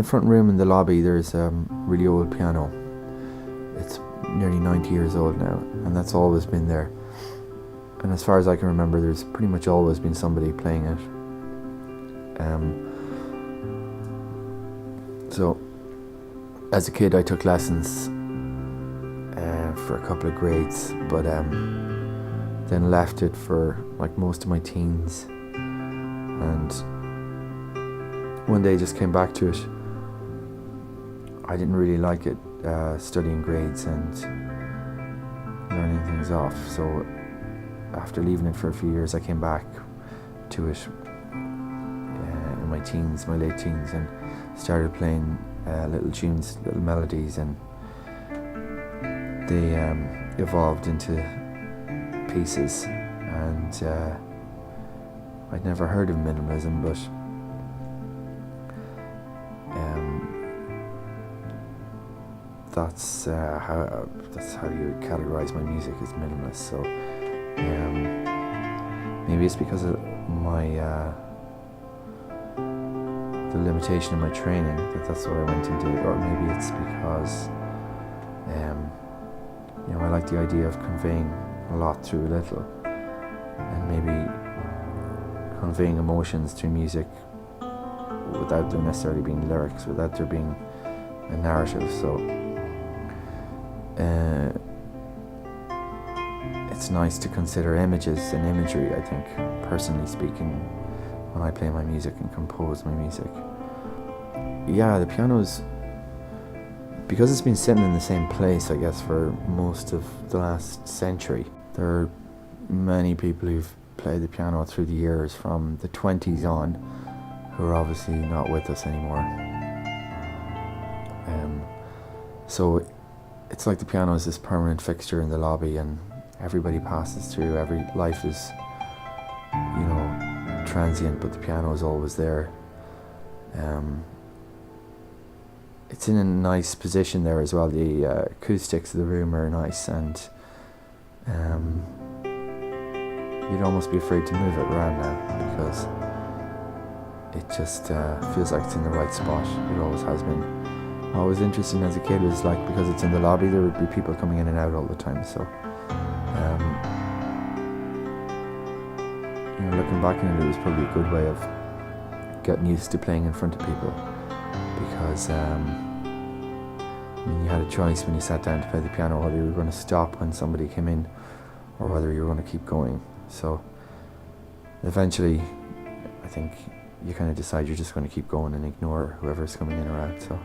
the front room in the lobby there's a really old piano. It's nearly 90 years old now, and that's always been there. And as far as I can remember, there's pretty much always been somebody playing it. So as a kid I took lessons for a couple of grades, but then left it for like most of my teens, and one day just came back to it. I didn't really like it, studying grades and learning things off, so after leaving it for a few years I came back to it in my teens, my late teens, and started playing little tunes, little melodies, and they evolved into pieces. And I'd never heard of minimalism, but that's how you categorize my music as minimalist. So maybe it's because of my the limitation of my training that's what I went and did, or maybe it's because I like the idea of conveying a lot through a little, and maybe conveying emotions through music without there necessarily being lyrics, without there being a narrative. So it's nice to consider images and imagery, I think, personally speaking, when I play my music and compose my music. Yeah, the piano's, because it's been sitting in the same place, I guess, for most of the last century. There are many people who've played the piano through the years, from the 20s on, who are obviously not with us anymore. So it's like the piano is this permanent fixture in the lobby, and everybody passes through. Every life is, transient, but the piano is always there. It's in a nice position there as well. The acoustics of the room are nice, and you'd almost be afraid to move it around now, because it just feels like it's in the right spot. It always has been. What was interesting as a kid was, like, because it's in the lobby, there would be people coming in and out all the time. So looking back on it, it was probably a good way of getting used to playing in front of people, because you had a choice when you sat down to play the piano whether you were going to stop when somebody came in or whether you were going to keep going. So eventually I think you kind of decide you're just going to keep going and ignore whoever's coming in or out. So